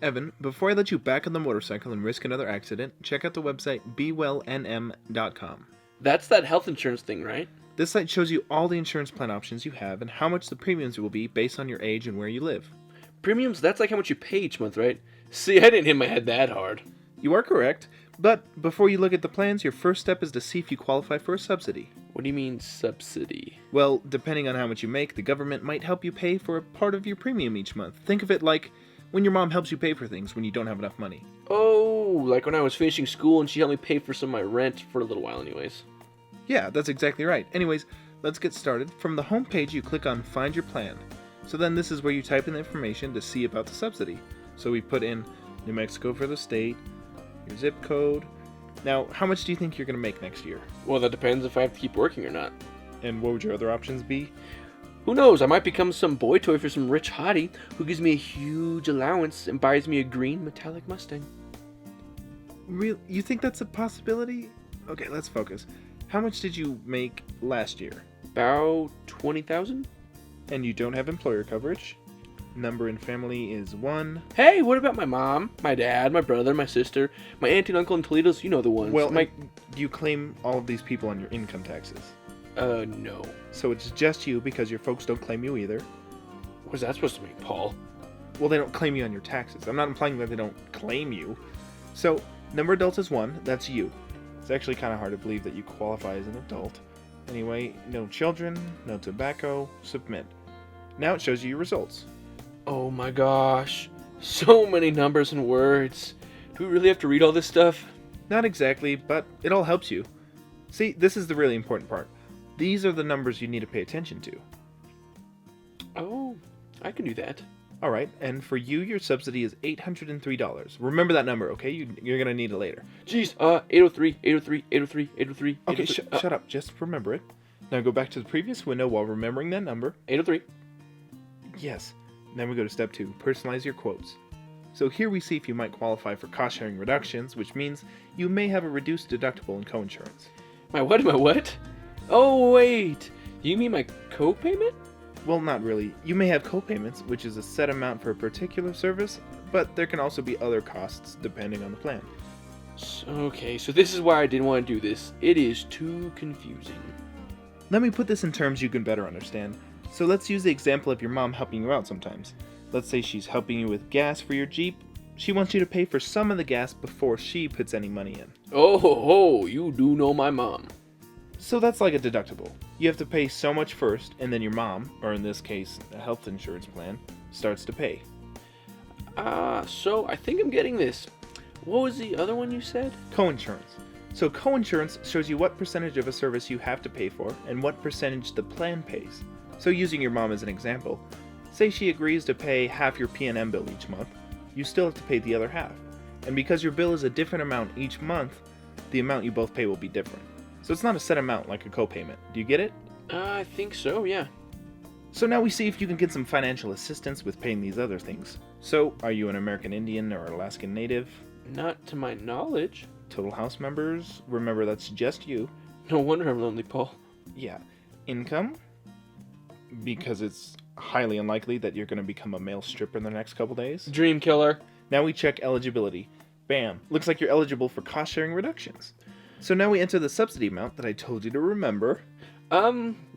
Evan, before I let you back on the motorcycle and risk another accident, check out the website BeWellNM.com. That's that health insurance thing, right? This site shows you all the insurance plan options you have and how much the premiums will be based on your age and where you live. Premiums, that's like how much you pay each month, right? See, I didn't hit my head that hard. You are correct, but before you look at the plans, your first step is to see if you qualify for a subsidy. What do you mean, subsidy? Well, depending on how much you make, the government might help you pay for a part of your premium each month. Think of it like when your mom helps you pay for things when you don't have enough money. Oh, like when I was finishing school and she helped me pay for some of my rent for a little while anyways. Yeah, that's exactly right. Anyways, let's get started. From the home page, you click on Find Your Plan. So then this is where you type in the information to see about the subsidy. So we put in New Mexico for the state, your zip code. Now, how much do you think you're going to make next year? Well, that depends if I have to keep working or not. And what would your other options be? Who knows, I might become some boy toy for some rich hottie who gives me a huge allowance and buys me a green metallic Mustang. You think that's a possibility? Okay, let's focus. How much did you make last year? About 20,000? And you don't have employer coverage? Number in family is 1. Hey, what about my mom, my dad, my brother, my sister, my auntie and uncle in Toledo's? You know the ones. Well, do you claim all of these people on your income taxes? No. So it's just you because your folks don't claim you either? What's that supposed to mean, Paul? Well, they don't claim you on your taxes. I'm not implying that they don't claim you. So, number of adults is 1. That's you. It's actually kind of hard to believe that you qualify as an adult. Anyway, no children, no tobacco, submit. Now it shows you your results. Oh my gosh. So many numbers and words. Do we really have to read all this stuff? Not exactly, but it all helps you. See, this is the really important part. These are the numbers you need to pay attention to. Oh, I can do that. Alright, and for you, your subsidy is $803. Remember that number, okay? You're going to need it later. Jeez, 803, 803, 803, 803, Okay, 803. shut up. Just remember it. Now go back to the previous window while remembering that number. 803. Yes. Then we go to step 2, personalize your quotes. So here we see if you might qualify for cost-sharing reductions, which means you may have a reduced deductible and coinsurance. My what? Oh, wait. You mean my co-payment? Well, not really. You may have co-payments, which is a set amount for a particular service, but there can also be other costs depending on the plan. Okay, so this is why I didn't want to do this. It is too confusing. Let me put this in terms you can better understand. So let's use the example of your mom helping you out sometimes. Let's say she's helping you with gas for your Jeep. She wants you to pay for some of the gas before she puts any money in. Oh, you do know my mom. So that's like a deductible. You have to pay so much first, and then your mom, or in this case, a health insurance plan, starts to pay. So I think I'm getting this. What was the other one you said? Coinsurance. So coinsurance shows you what percentage of a service you have to pay for, and what percentage the plan pays. So using your mom as an example, say she agrees to pay half your P&M bill each month, you still have to pay the other half. And because your bill is a different amount each month, the amount you both pay will be different. So it's not a set amount like a copayment. Do you get it? I think so, yeah. So now we see if you can get some financial assistance with paying these other things. So, are you an American Indian or Alaskan Native? Not to my knowledge. Total House members? Remember, that's just you. No wonder I'm lonely, Paul. Yeah. Income? Because it's highly unlikely that you're going to become a male stripper in the next couple days. Dream killer. Now we check eligibility. Bam. Looks like you're eligible for cost-sharing reductions. So now we enter the subsidy amount that I told you to remember.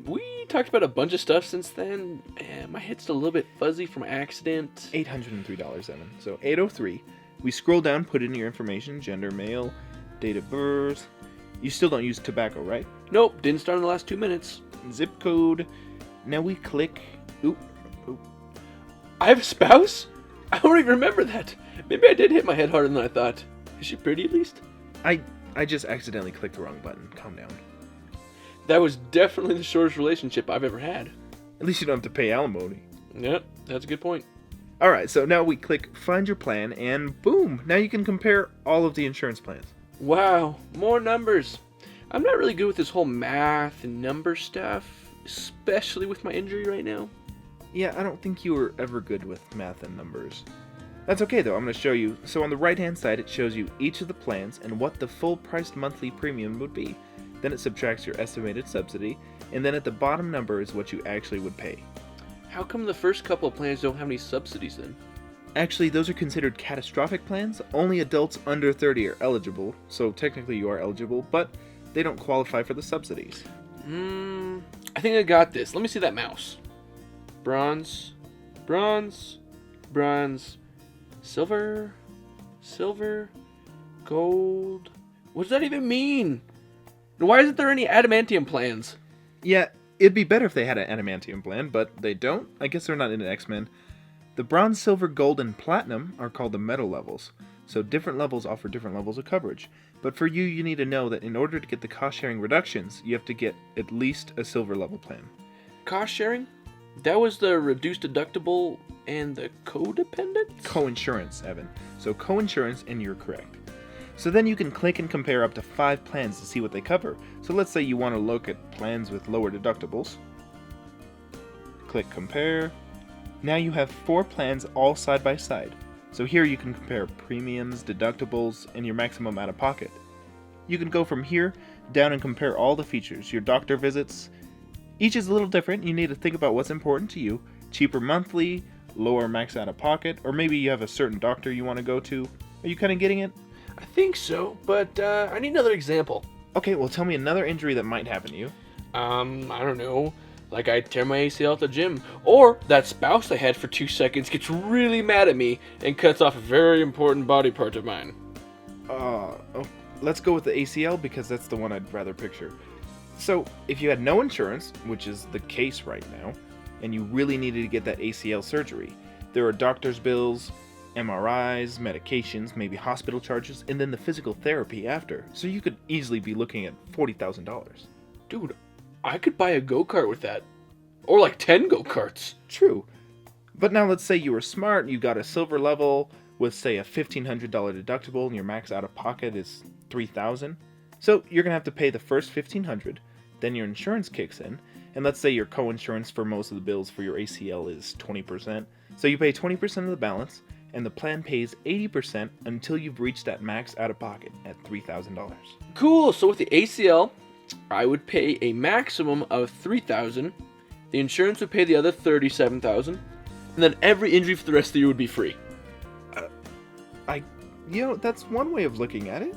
We talked about a bunch of stuff since then. My head's still a little bit fuzzy from accident. $803, Evan. So 803. We scroll down, put in your information, gender, male, date of birth. You still don't use tobacco, right? Nope, didn't start in the last 2 minutes. Zip code. Now we click. Oop. I have a spouse? I don't even remember that. Maybe I did hit my head harder than I thought. Is she pretty at least? I just accidentally clicked the wrong button. Calm down. That was definitely the shortest relationship I've ever had. At least you don't have to pay alimony. Yep, that's a good point. Alright, so now we click Find Your Plan, and boom! Now you can compare all of the insurance plans. Wow, more numbers. I'm not really good with this whole math and number stuff, especially with my injury right now. Yeah, I don't think you were ever good with math and numbers. That's okay though, I'm going to show you. So on the right hand side it shows you each of the plans and what the full priced monthly premium would be. Then it subtracts your estimated subsidy, and then at the bottom number is what you actually would pay. How come the first couple of plans don't have any subsidies then? Actually, those are considered catastrophic plans. Only adults under 30 are eligible, so technically you are eligible, but they don't qualify for the subsidies. I think I got this. Let me see that mouse. Bronze, bronze, bronze, silver, silver, gold. What does that even mean? Why isn't there any adamantium plans? Yeah, it'd be better if they had an adamantium plan, but they don't. I guess they're not in X-Men. The bronze, silver, gold, and platinum are called the metal levels, so different levels offer different levels of coverage. But for you, you need to know that in order to get the cost-sharing reductions, you have to get at least a silver level plan. Cost sharing? That was the reduced deductible and the codependent? Coinsurance, Evan. So coinsurance, and you're correct. So then you can click and compare up to 5 plans to see what they cover. So let's say you want to look at plans with lower deductibles. Click compare. Now you have 4 plans all side by side. So here you can compare premiums, deductibles, and your maximum out of pocket. You can go from here down and compare all the features, your doctor visits. Each is a little different. You need to think about what's important to you. Cheaper monthly, lower max out of pocket, or maybe you have a certain doctor you want to go to. Are you kind of getting it? I think so, but I need another example. Okay, well tell me another injury that might happen to you. I don't know. Like I tear my ACL at the gym. Or that spouse I had for 2 seconds gets really mad at me and cuts off a very important body part of mine. Let's go with the ACL because that's the one I'd rather picture. So, if you had no insurance, which is the case right now, and you really needed to get that ACL surgery, there are doctor's bills, MRIs, medications, maybe hospital charges, and then the physical therapy after. So you could easily be looking at $40,000. Dude, I could buy a go-kart with that. Or like 10 go-karts. True. But now let's say you were smart, you got a silver level with, say, a $1,500 deductible, and your max out-of-pocket is $3,000. So you're going to have to pay the first $1,500, then your insurance kicks in, and let's say your co-insurance for most of the bills for your ACL is 20%. So you pay 20% of the balance, and the plan pays 80% until you've reached that max out-of-pocket at $3,000. Cool, so with the ACL, I would pay a maximum of $3,000, the insurance would pay the other $37,000, and then every injury for the rest of the year would be free. That's one way of looking at it.